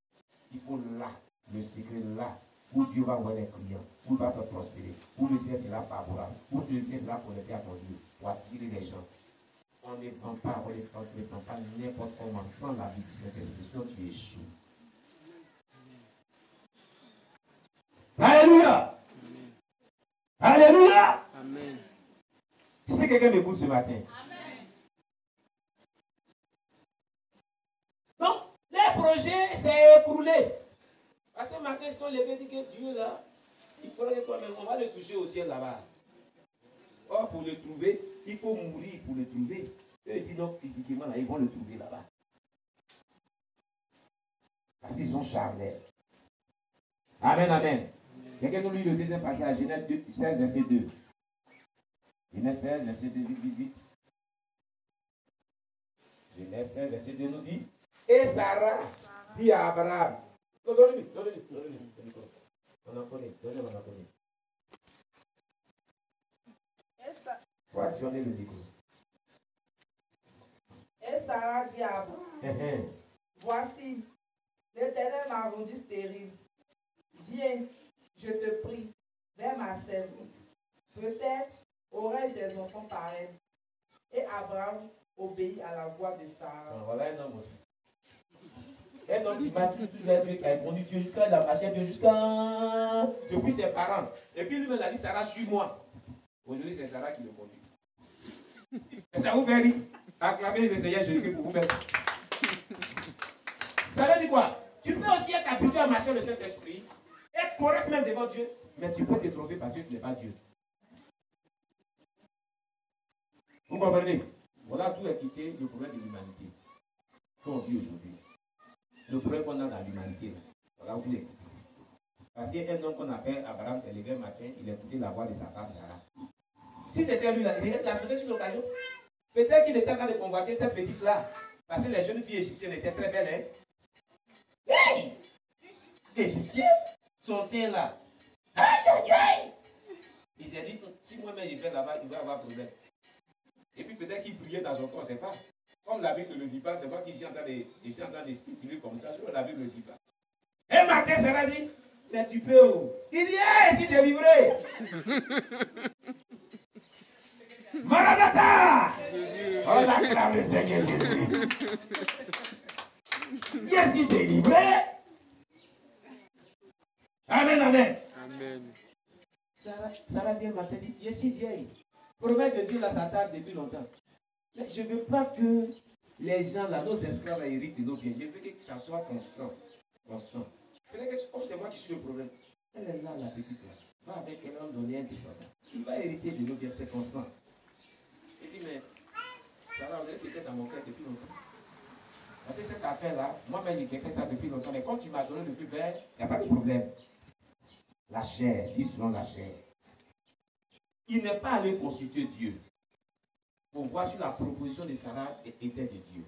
Il faut là, le secret là, où Dieu va avoir les clients, où il va te prospérer, où le ciel sera favorable, où le ciel sera connecté à ton Dieu, pour attirer les gens. On ne prend pas, on ne prend pas n'importe comment sans la vie du Saint-Esprit, sinon tu échoues. Alléluia! Alléluia! Amen. Est-ce que quelqu'un m'écoute ce matin? Amen. Donc, les projets s'est écroulé. Parce que ce matin, ils sont levés et disent que Dieu, là, il faudrait que toi-même, on va le toucher au ciel là-bas. Or, pour le trouver, il faut mourir pour le trouver. Eux, ils disent donc physiquement, là, ils vont le trouver là-bas. Parce qu'ils sont charnels. Amen, amen. Quelqu'un nous lit le deuxième passage, Genèse 16, verset 2. Genèse 16, verset 2, vite. Genèse 16, verset 2 nous dit, et Sarah dit à Abraham, non, donne-lui. On en connaît, donne-le, on en connaît. Faut actionner le micro. Et Sarah dit à Abraham, voici, l'Éternel m'a rendu stérile. Viens, je te prie, vers ma servante. Peut-être aurais-je des enfants par elle. Et Abraham obéit à la voix de Sarah. Voilà un homme aussi. Un homme qui m'a toujours Dieu, qui a répondu Dieu jusqu'à la machine, Dieu jusqu'à. Depuis ses parents. Et puis lui-même a dit Sarah, suis-moi. Aujourd'hui, c'est Sarah qui le conduit. Et ça vous fait rire. Acclamez le Seigneur Jésus pour vous-même. Ça veut dire quoi? Tu peux aussi être habitué à marcher le Saint-Esprit, être correct même devant Dieu, mais tu peux te tromper parce que tu n'es pas Dieu. Vous comprenez? Voilà tout est quitté le problème de l'humanité. Qu'on vit aujourd'hui. Le problème qu'on a dans l'humanité. Voilà où tout est quitté. Parce qu'il y a un homme qu'on appelle Abraham, s'est levé le matin, il a écouté la voix de sa femme Sarah. Si c'était lui, là, il l'a sauté sur l'occasion. Peut-être qu'il était en train de convoiter cette petite-là. Parce que les jeunes filles égyptiennes étaient très belles. Hein? Hey! Égyptienne, son teint là. Aïe, aïe, aïe! Il s'est dit, si moi-même je vais là-bas, il va avoir problème. Et puis peut-être qu'il priait dans son corps, c'est pas. Comme la Bible ne le dit pas, c'est moi qui suis en train de spéculer comme ça, la Bible ne le dit pas. Et matin, Sarah dit, mais tu peux. Il dit, hey, si délivré. Maranatha! On acclame le Seigneur Jésus. Je suis délivré. Amen, amen. Amen. Sarah vient matin dit, je suis vieille. Promets de Dieu là, ça tarde depuis longtemps. Mais je ne veux pas que les gens là, nos esclaves là, héritent de nos biens. Je veux que ça soit ton sang. Ton sang. Peut-être que comme c'est moi qui suis le problème. Elle est là, la petite là. Va avec elle, on va donner un descendant. Il va hériter de nos biens, c'est ton sang. Il dit, mais Sarah, on est peut-être dans mon cœur depuis longtemps. Parce que cette affaire-là, moi-même, j'ai fait ça depuis longtemps. Mais quand tu m'as donné le feu vert, il n'y a pas de problème. La chair, dis souvent la chair. Il n'est pas allé consulter Dieu pour voir si la proposition de Sarah était de Dieu.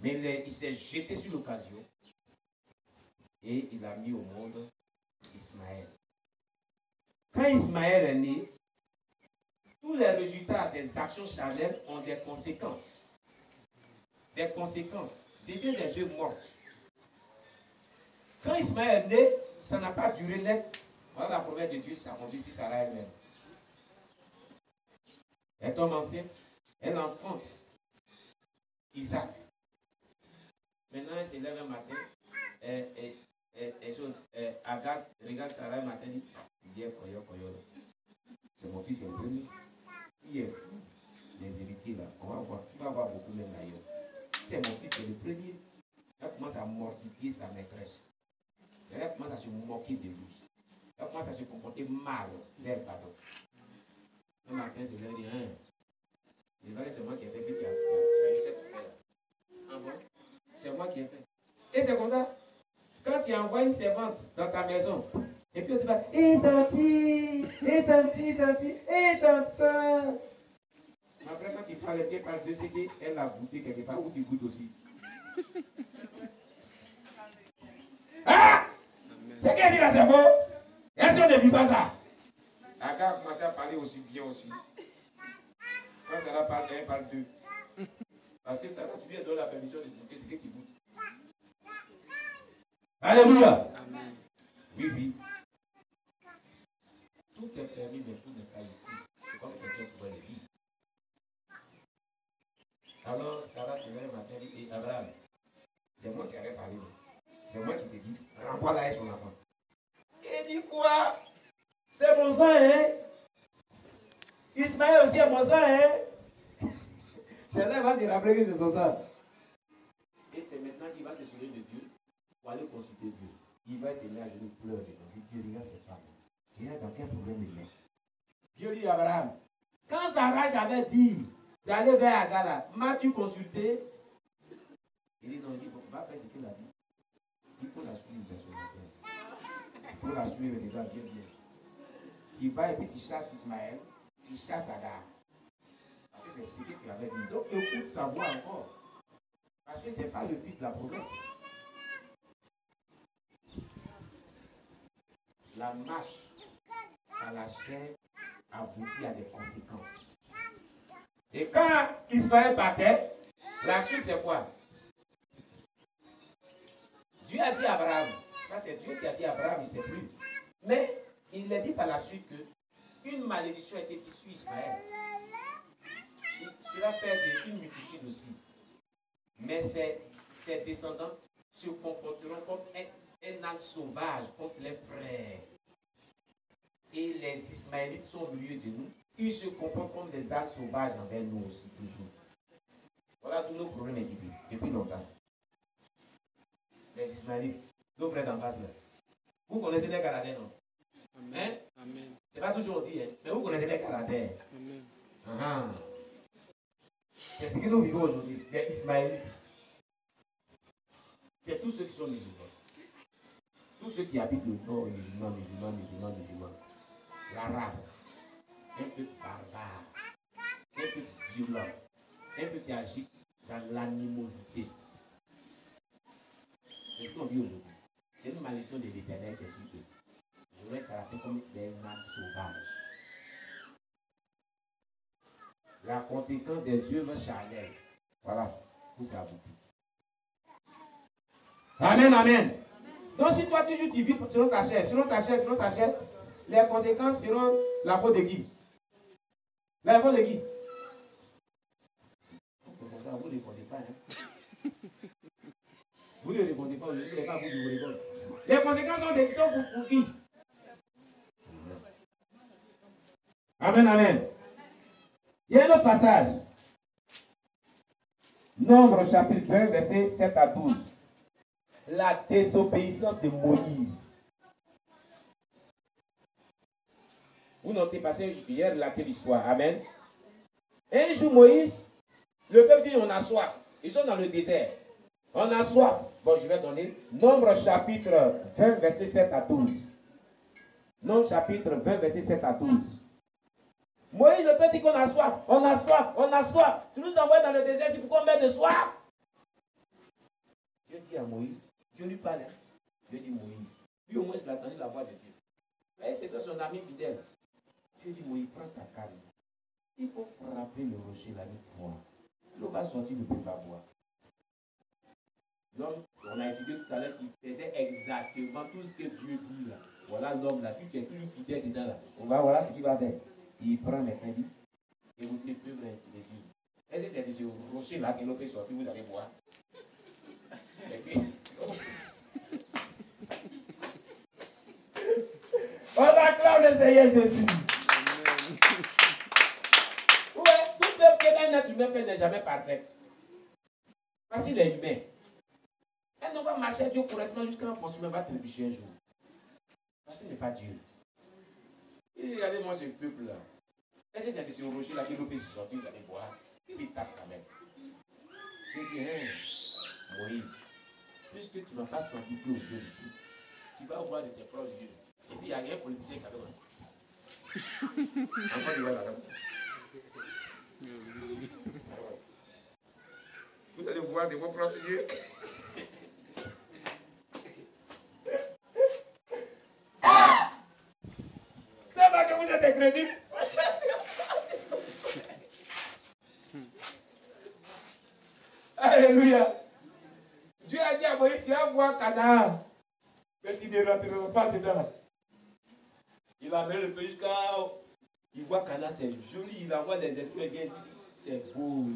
Mais il s'est jeté sur l'occasion et il a mis au monde Ismaël. Quand Ismaël est né, tous les résultats des actions charnelles ont des conséquences. Des conséquences. Devient des œufs mortes. Quand Ismaël est né, ça n'a pas duré net. Voilà la promesse de Dieu, ça conduit sur Sarah elle-même. Elle tombe enceinte, elle enfante Isaac. Maintenant, elle se lève un matin, Agas regarde Sarah un matin et dit, il est koyo. C'est mon fils qui est le premier. Il est fou. Les héritiers là, on va voir, il va avoir beaucoup même d'ailleurs. C'est mon fils qui est le premier. Elle commence à mortifier sa maîtresse. Elle commence à se moquer de lui. Elle commence à se comporter mal d'elle, pardon. Un matin, c'est là, il dit, hein, c'est vrai que c'est moi qui ai fait que tu as eu cette affaire. Ah bon? C'est moi qui ai fait. Et c'est comme ça. Quand tu envoies une servante dans ta maison, et puis tu vas, et tanti, et tanti, tanti, et tantin. Après, quand tu prends les pieds par deux, c'est qu'elle a goûté quelque part, ou tu goûtes aussi. Ah! C'est qu'elle dit là, c'est bon. Est-ce qu'on ne vit pas ça? Aga a commencé à parler aussi bien aussi. Quand Sarah parle d'un, parle deux. Parce que Sarah, tu lui as donné la permission de goûter ce que tu goûtes. Alléluia. Amen. Oui, oui. Tout est permis, mais tout n'est pas utile. C'est comme quelqu'un pouvait le dire. Alors, Sarah se lève un matin et dit, Abraham, c'est moi qui avais parlé. C'est moi qui t'ai dit, renvoie-la et son enfant. Il dit quoi? C'est mon sang, hein? Ismaël aussi est mon sang, hein? C'est là qu'il va se rappeler que c'est son sang. Et c'est maintenant qu'il va se souvenir de Dieu pour aller consulter Dieu. Il va se mettre à genoux, pleurer. Donc Dieu regarde ses femmes. Il y a dans quel problème il est? Dieu dit à Abraham, quand Sarah t'avait dit d'aller vers Agar, m'as-tu consulté? Il dit non, il dit, bon, va faire ce qu'il a dit. Il faut la suivre vers son affaire. Il faut la suivre déjà bien. Tu vas et puis tu chasses Ismaël, tu chasses Agar. Parce que c'est ce que tu avais dit. Donc écoute sa voix encore. Parce que ce n'est pas le fils de la promesse. La marche à la chair aboutit à des conséquences. Et quand Ismaël partait, la suite c'est quoi? Dieu a dit à Abraham, c'est Dieu qui a dit à Abraham, il ne sait plus. Mais il a dit par la suite qu'une malédiction a été issue Ismaël. Il sera père d'une multitude aussi. Mais ses descendants se comporteront comme un âne sauvage contre les frères. Et les Ismaélites sont au milieu de nous. Ils se comportent comme des ânes sauvages envers nous aussi, toujours. Voilà tous nos problèmes équipés, depuis longtemps. Les Ismaélites, nos frères d'en face là. Vous connaissez les Canadiens, non? Amen. Hein? Amen. C'est pas toujours dit, hein? Mais vous connaissez les Canadiens. Amen. C'est ce que nous vivons aujourd'hui, les Ismaélites. C'est tous ceux qui sont musulmans. Tous ceux qui habitent le nord, musulmans. L'arabe, un peu barbare, un peu violent, un peu qui agit dans l'animosité. C'est ce qu'on vit aujourd'hui. C'est une malédiction de l'Éternel qui est sur eux. Je vais caractériser comme des ânes sauvages. La conséquence des œuvres charnelles. Voilà, tout ça aboutit. Amen, amen. Donc si toi toujours tu vis selon ta chair, les conséquences seront la faute de qui? La faute de qui? C'est pour ça, vous ne répondez pas. Hein? Vous ne répondez pas, vous ne répondez pas, vous répondez. Les conséquences sont pour qui? Amen, amen. Il y a un autre passage. Nombre chapitre 20, versets 7 à 12. La désobéissance de Moïse. Vous notez passé hier relaté l'histoire. Amen. Un jour, Moïse, le peuple dit on a soif. Ils sont dans le désert. On a soif. Bon, je vais donner Nombre chapitre 20, verset 7 à 12. Nombre chapitre 20, verset 7 à 12. Moïse, le peuple dit qu'on a soif. On a soif. On a soif. Tu nous envoies dans le désert, c'est pourquoi on met de soif. Dieu dit à Moïse, Dieu lui parle. Dieu dit Moïse. Lui au moins, il a entendu la voix de Dieu. Mais c'était son ami fidèle. Dieu dit Moïse, prends ta canne. Il faut frapper le rocher là une fois. L'eau va sortir, ne peut pas boire. L'homme, on a étudié tout à l'heure, qui faisait exactement tout ce que Dieu dit là. Voilà l'homme là, qui est toujours fidèle dedans là. On va voir ce qu'il va faire. Il prend les crédits et vous ne pouvez les dire. Est-ce que c'est de ce rocher là que l'eau peut sortir, vous allez boire? Et puis, on acclame le Seigneur Jésus. Ouais, toute œuvre qu'un être humain fait n'est jamais parfaite. Parce qu'il est humain. Elle ne va marcher Dieu correctement jusqu'à un consumer va trébucher un jour. Parce qu'il n'est pas Dieu. Il dit, regardez-moi ce peuple-là. Est-ce que c'est de ce rocher-là que l'eau peut sortir, vous allez boire? Et puis il tape quand même. Je dis, Moïse, puisque tu ne vas pas sanctifier aux yeux de Dieu, tu vas voir de tes propres yeux. Et puis il y a un politicien qui avait encore du là. Vous allez voir de vos propres yeux. C'est pas que vous êtes incrédule. Alléluia. Dieu a dit à Moïse, tu vas voir Canaan. Mais tu ne rentreras pas dedans. Il a amené le pays jusqu'à... Il voit Canaan, c'est joli. Il envoie les esprits, il vient dire, c'est beau.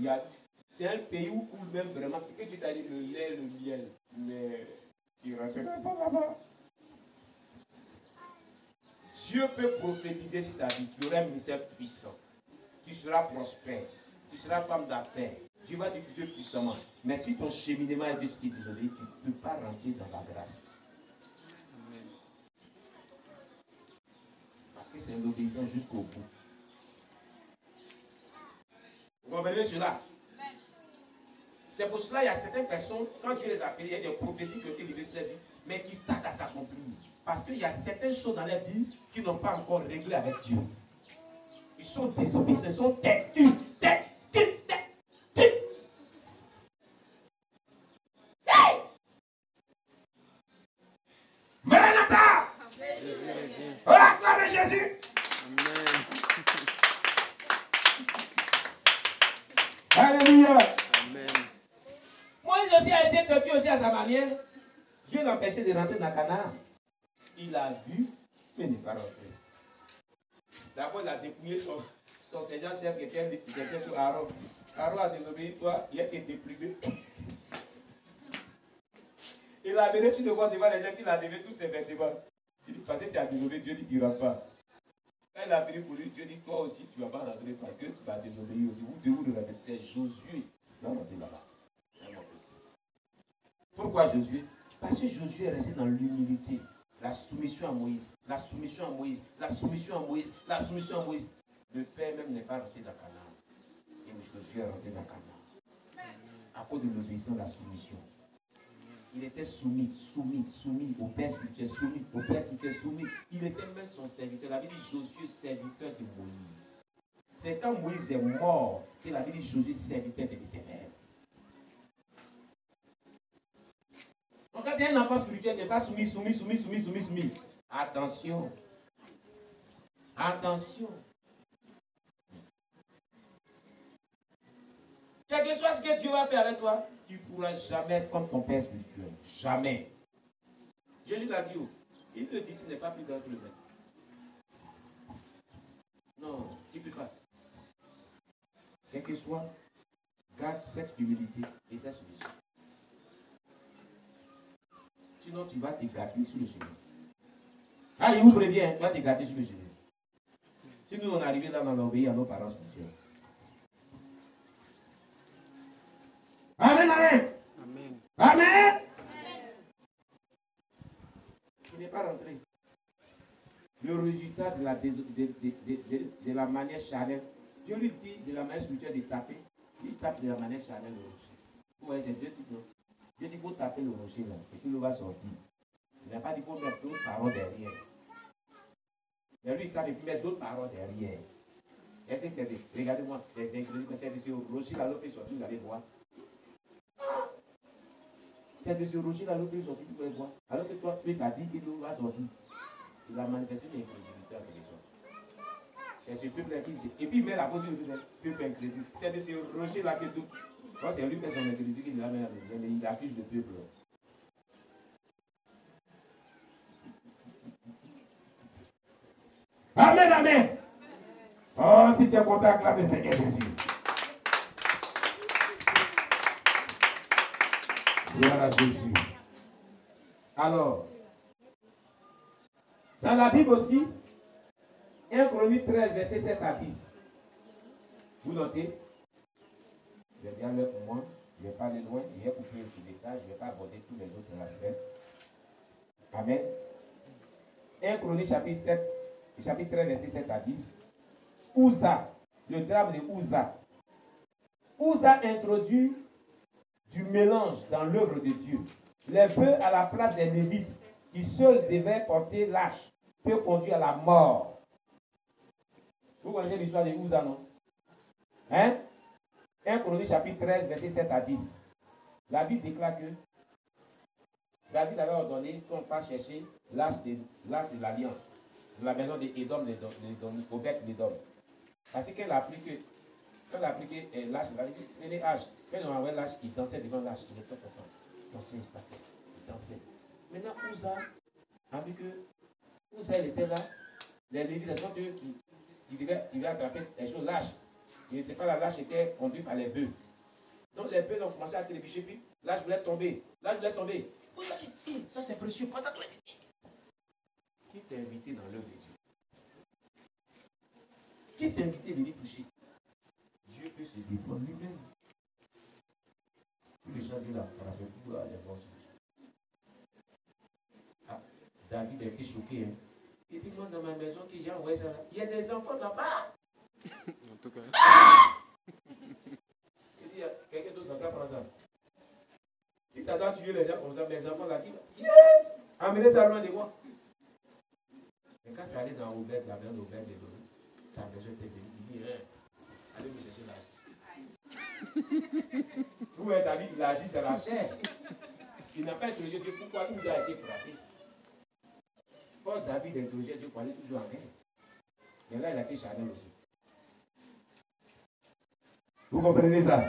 C'est un pays où coule même vraiment. Ce que tu t'as dit, le lait, le miel. Mais tu ne rentreras pas là-bas. Dieu peut prophétiser sur ta vie. Tu auras un ministère puissant. Tu seras prospère. Tu seras femme d'affaires. Tu vas t'utiliser puissamment. Mais si ton cheminement est ce qui est désolé, tu ne peux pas rentrer dans la grâce. Amen. Parce que c'est l'obéissance jusqu'au bout. Vous comprenez cela? C'est pour cela qu'il y a certaines personnes, quand Dieu les appelle, il y a des prophéties qui ont été livrées sur leur vie, mais qui tardent à s'accomplir. Parce qu'il y a certaines choses dans leur vie qui n'ont pas encore réglé avec Dieu. Ils sont désobéissants, ils sont têtus. Hey! Maranatha! Oh, acclame Jésus! Amen. Alléluia! Amen. Moïse aussi a été têtu aussi à sa manière. Dieu l'a empêché de rentrer dans Canaan. Il a vu, mais n'est pas rentré. D'abord, il a dépouillé son sergent-chef qui était sur Aaron. Aaron a désobéi, toi, il a été déprimé. Il a amené sur le bord devant les gens, il a donné tous ses vêtements. Il dit, parce que tu as désobéi, Dieu dit, tu ne rentres pas. Quand il a fini pour lui, Dieu dit, toi aussi, tu ne vas pas rentrer parce que tu vas désobéir aussi. Vous devez vous rentrer. C'est Josué. Il va rentrer là-bas. Pourquoi Josué? Parce que Josué est resté dans l'humilité. La soumission à Moïse, la soumission à Moïse, la soumission à Moïse, la soumission à Moïse. Le père même n'est pas rentré dans Canaan. Et Josué est rentré dans Canaan. À cause de l'obéissance, la soumission. Il était soumis au père spirituel, soumis. Il était même son serviteur. La Bible dit Josué, serviteur de Moïse. C'est quand Moïse est mort que la Bible dit Josué, serviteur de l'Éternel. Donc quand il y a un enfant spirituel, ce n'est pas soumis. Attention. Attention. Quel que soit ce que Dieu va faire avec toi, tu ne pourras jamais être comme ton père spirituel. Jamais. Jésus l'a dit. Il le dit, ce n'est pas plus grand que le maître. Non, tu ne peux pas. Quel que soit, garde cette humilité et cette soumission. Sinon, tu vas te gâter sur le chemin. Ah, il vous prévient, tu vas te gâter sur le chemin. Si nous, on est arrivé là, on a obéi à nos parents spirituels. Amen, amen. Amen. Amen. Il n'est pas rentré. Le résultat de la manière charnelle, Dieu lui dit de la manière spirituelle de taper, il tape de la manière charnelle le rocher. Vous voyez, c'est deux trucs. Dieu dit qu'il faut taper le rocher là, et puis il va sortir. Il n'a pas dit qu'il faut mettre d'autres paroles derrière. Mais lui, il tape et puis mettre d'autres paroles derrière. Est-ce que c'est des, regardez-moi, des ingrédients que c'est de ce rocher là, l'autre peut sortir, vous allez voir. C'est de ce rocher là, l'autre peut sortir, vous allez voir. Alors que toi, tu as dit qu'il va sortir. Il a manifesté une incrédulité avec les autres. C'est ce peuple qui dit. Et puis il met la pose sur le peuple incrédule. C'est de ce rocher là que tout. Quand c'est lui qui fait son incrédulité qu'il l'amène à l'autre, mais il accuse le peuple. Amen, amen. Oh, si tu es content, acclame le Seigneur Jésus. Gloire à Jésus. Alors, dans la Bible aussi, 1 Chronique 13, verset 7 à 10. Vous notez? Je vais bien l'heure pour moi. Je ne vais pas aller loin. Je vais couper sur les sages. Je ne vais pas aborder tous les autres aspects. Amen. 1 Chronique chapitre 7, chapitre 13, verset 7 à 10. Uza, le drame de Uza. Uza introduit du mélange dans l'œuvre de Dieu. Les bœufs à la place des Lévites, qui seuls devaient porter l'âge, peut conduire à la mort. Vous connaissez l'histoire de Uza, non? Hein? 1 Chronique chapitre 13, verset 7 à 10. La Bible déclare que David avait ordonné qu'on fasse chercher l'âge de l'alliance de la maison d'Édom, Obed d'Édom. Parce qu'elle a appris que, quand elle a appris que l'âge, elle est âge. Quand on avait l'âge, il dansait devant l'âge, il était content. Il dansait, il dansait. Maintenant, Uza a vu que Uza, il était là. Les Lévites sont eux qui devaient attraper les choses lâches. Il n'était pas là, l'âge était conduit par les bœufs. Donc les bœufs ont commencé à trébucher, puis l'âge voulait tomber. L'âge voulait tomber. Ça c'est précieux, pas ça toi. Qui t'a invité dans l'œuvre de Dieu? Qui t'a invité à venir toucher? Dieu peut se défendre lui-même. Tous les gens Dieu l'a frappé pour aller voir ce Dieu. Ah, David a été choqué. Hein. Il dit, moi dans ma maison, il y a des enfants là-bas. En tout cas. Ah! Il dit, quelqu'un d'autre n'a qu'à prendre ça. Si ça doit tuer les gens comme ça, mes enfants là, qui amenez ça loin de moi. Mais quand c'est allé dans Obed, la maison d'Obed de Doro, sa maison était venue. Il dit, allez vous chercher l'âge. Vous voyez, David, il agit dans la chair. Il n'a pas interrogé Dieu pourquoi il a été frappé. Quand David a interrogé Dieu pour aller toujours en guerre. Mais là, il a été charnel aussi. Vous comprenez ça?